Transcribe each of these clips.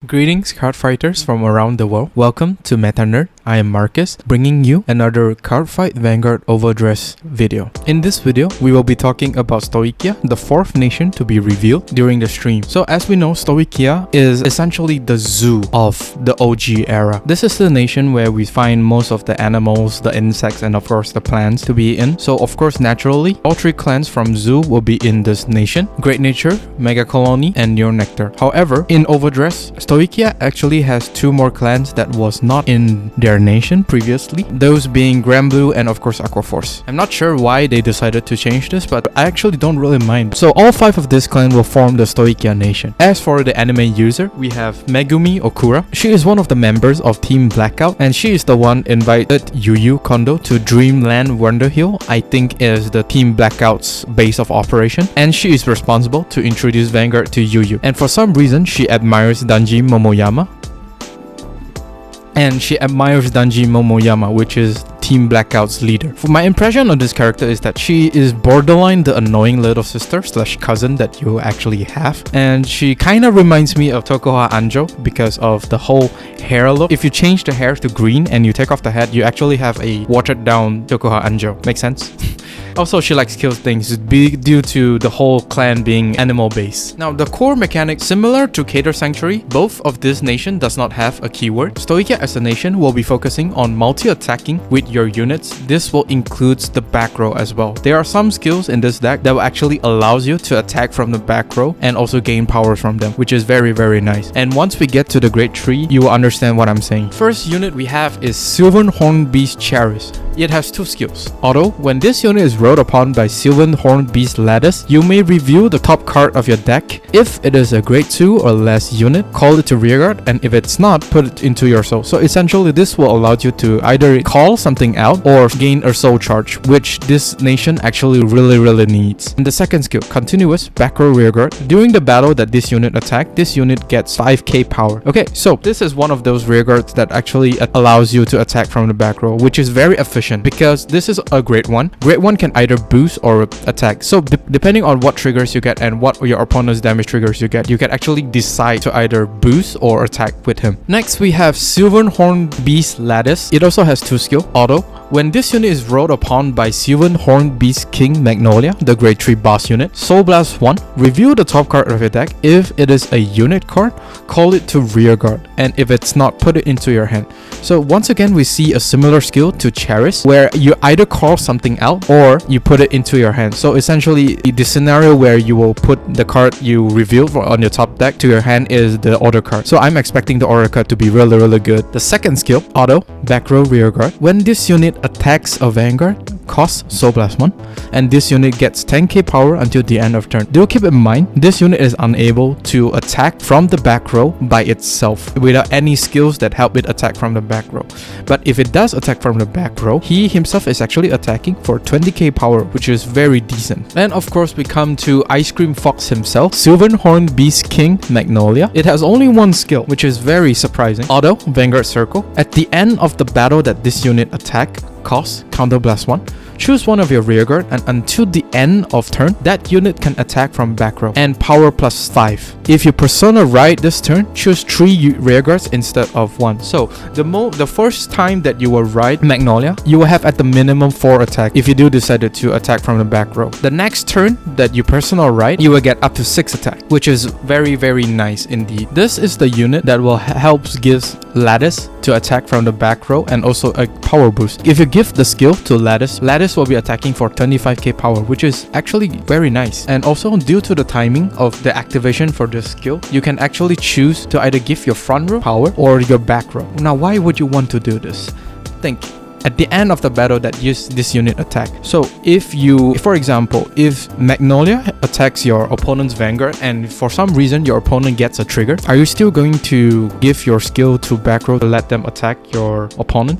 Greetings card fighters from around the world. Welcome to Meta Nerd. I am Marcus, bringing you another Cardfight Vanguard Overdress video. In this video, we will be talking about Stoicheia, the fourth nation to be revealed during the stream. So as we know, Stoicheia is essentially the zoo of the OG era. This is the nation where we find most of the animals, the insects, and of course the plants to be in. So of course, naturally, all three clans from zoo will be in this nation: Great Nature, Mega Colony, and Neo Nectar. However, in Overdress, Stoicheia actually has two more clans that was not in their nation previously, those being Granblue and of course Aquaforce. I'm not sure why they decided to change this, but I actually don't really mind. So all five of this clan will form the Stoicheia nation. As for the anime user, we have Megumi Okura. She is one of the members of Team Blackout, and she is the one invited Yu Kondo to Dreamland Wonderhill, I think is the Team Blackout's base of operation, and she is responsible to introduce Vanguard to Yu. And for some reason, she admires Danji Momoyama, which is Team Blackout's leader. For my impression of this character is that she is borderline the annoying little sister slash cousin that you actually have, and she kind of reminds me of Tokuha Anjo because of the whole hair look. If you change the hair to green and you take off the head, you actually have a watered down Tokuha Anjo. Make sense? Also, she likes kill things due to the whole clan being animal based. Now, the core mechanic similar to Cater Sanctuary, both of this nation does not have a keyword. Stoicheia as a nation will be focusing on multi-attacking with your units. This will include the back row as well. There are some skills in this deck that will actually allows you to attack from the back row and also gain powers from them, which is very nice. And once we get to the Great Tree, you will understand what I'm saying. First unit we have is Sylvan Horned Beast Charis. It has two skills. Auto, when this unit is rode upon by Sylvan Horned Beast Lattice, you may review the top card of your deck. If it is a grade 2 or less unit, call it to rearguard, and if it's not, put it into your soul. So essentially this will allow you to either call something out or gain a soul charge, which this nation actually really needs. And the second skill, continuous back row rearguard. During the battle that this unit attack, this unit gets 5k power. Okay, so this is one of those rearguards that actually allows you to attack from the back row, which is very efficient because this is a grade 1. Grade 1 can either boost or attack. So depending on what triggers you get and what your opponent's damage triggers you can actually decide to either boost or attack with him. Next we have Sylvan Horned Beast Lattice. It also has two skill. Auto, when this unit is rode upon by Sylvan Horned Beast King Magnolia, the grade 3 boss unit, Soul Blast 1, review the top card of your deck. If it is a unit card, call it to rearguard, and if it's not, put it into your hand. So once again, we see a similar skill to Charis, where you either call something out or you put it into your hand. So essentially, the scenario where you will put the card you revealed on your top deck to your hand is the order card. So I'm expecting the order card to be really good. The second skill, Auto, back row rearguard. When this unit attacks a Vanguard, costs Soul Blast 1, and this unit gets 10k power until the end of turn. Do keep in mind, this unit is unable to attack from the back row by itself without any skills that help it attack from the back row. But if it does attack from the back row, he himself is actually attacking for 20k power, which is very decent. And of course, we come to Ice Cream Fox himself, Sylvan Horned Beast King Magnolia. It has only one skill, which is very surprising. Auto, Vanguard Circle. At the end of the battle that this unit attack, cost Counter Blast 1. Choose one of your rearguard, and until the end of turn, that unit can attack from back row and power plus 5. If you persona ride this turn, choose 3 rearguards instead of 1. So the first time that you will ride Magnolia, you will have at the minimum 4 attack if you do decide to attack from the back row. The next turn that you persona ride, you will get up to 6 attack, which is very nice indeed. This is the unit that will helps gives Lattice to attack from the back row and also a power boost. If you give the skill to Lattice will be attacking for 25k power, which is actually very nice. And also, due to the timing of the activation for this skill, you can actually choose to either give your front row power or your back row. Now, why would you want to do this? Think. At the end of the battle that this unit attack. So if you, for example, if Magnolia attacks your opponent's Vanguard and for some reason your opponent gets a trigger, are you still going to give your skill to back row to let them attack your opponent?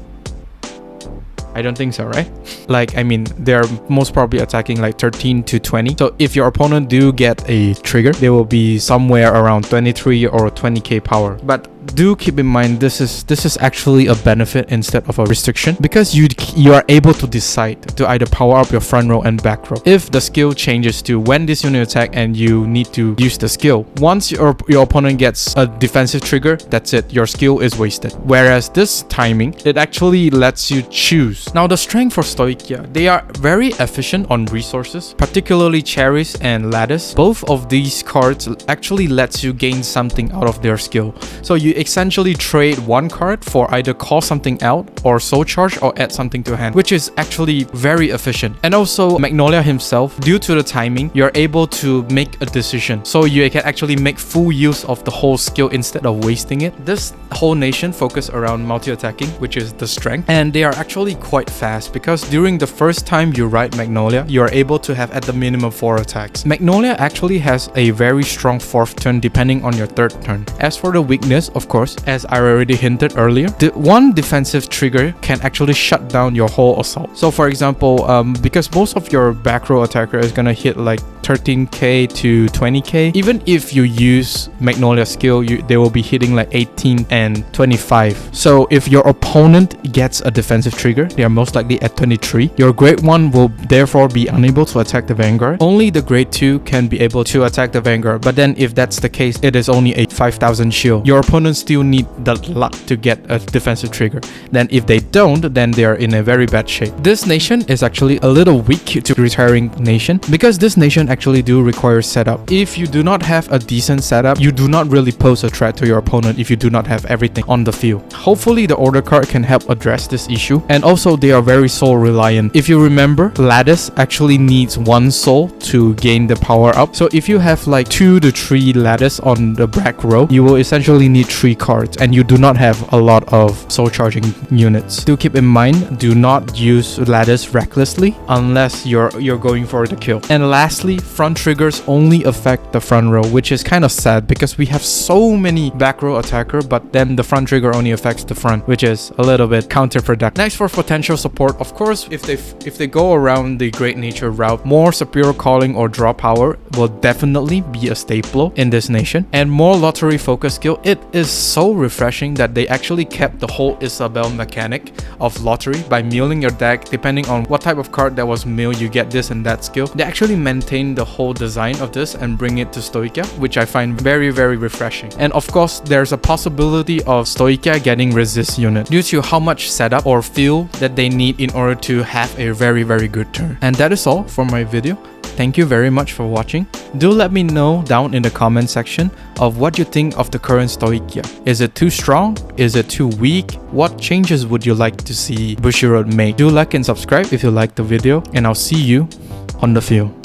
I don't think so, right? Like, I mean, they're most probably attacking like 13 to 20. So if your opponent do get a trigger, they will be somewhere around 23 or 20k power. But do keep in mind, this is actually a benefit instead of a restriction, because you are able to decide to either power up your front row and back row. If the skill changes to when this unit attack and you need to use the skill, once your opponent gets a defensive trigger, that's it, your skill is wasted. Whereas this timing, it actually lets you choose. Now the strength for Stoicheia, they are very efficient on resources, particularly Charis and Lattice. Both of these cards actually lets you gain something out of their skill. So you essentially trade one card for either call something out or soul charge or add something to hand, which is actually very efficient. And also Magnolia himself, due to the timing, you're able to make a decision, so you can actually make full use of the whole skill instead of wasting it. This whole nation focus around multi-attacking, which is the strength, and they are actually quite fast, because during the first time you ride Magnolia, you're able to have at the minimum 4 attacks. Magnolia actually has a very strong 4th turn depending on your 3rd turn. As for the weakness, of course, as I already hinted earlier, the one defensive trigger can actually shut down your whole assault. So for example, because most of your back row attacker is gonna hit like 13k to 20k, even if you use Magnolia skill, they will be hitting like 18 and 25. So if your opponent gets a defensive trigger, they are most likely at 23. Your grade 1 will therefore be unable to attack the Vanguard. Only the grade 2 can be able to attack the Vanguard, but then if that's the case, it is only a 5000 shield. Your opponent still need the luck to get a defensive trigger. Then if they don't, then they are in a very bad shape. This nation is actually a little weak to retiring nation, because this nation actually do require setup. If you do not have a decent setup, you do not really pose a threat to your opponent if you do not have everything on the field. Hopefully the order card can help address this issue. And also they are very soul reliant. If you remember, Lattice actually needs 1 soul to gain the power up. So if you have like 2 to 3 Lattice on the back row, you will essentially need 3 cards, and you do not have a lot of soul charging units. Do keep in mind, do not use Lattice recklessly unless you're going for the kill. And lastly, front triggers only affect the front row, which is kind of sad because we have so many back row attacker, but then the front trigger only affects the front, which is a little bit counterproductive. Next, for potential support, of course, if they go around the great nature route, more superior calling or draw power will definitely be a staple in this nation. And more lottery focus skill, it is so refreshing that they actually kept the whole Isabel mechanic of lottery by milling your deck. Depending on what type of card that was milled, you get this and that skill. They actually maintain the whole design of this and bring it to Stoicheia, which I find very, very refreshing. And of course, there's a possibility of Stoicheia getting resist unit due to how much setup or feel that they need in order to have a very, very good turn. And that is all for my video. Thank you very much for watching. Do let me know down in the comment section of what you think of the current Stoicheia. Is it too strong? Is it too weak? What changes would you like to see Bushiroad make? Do like and subscribe if you liked the video, and I'll see you on the field.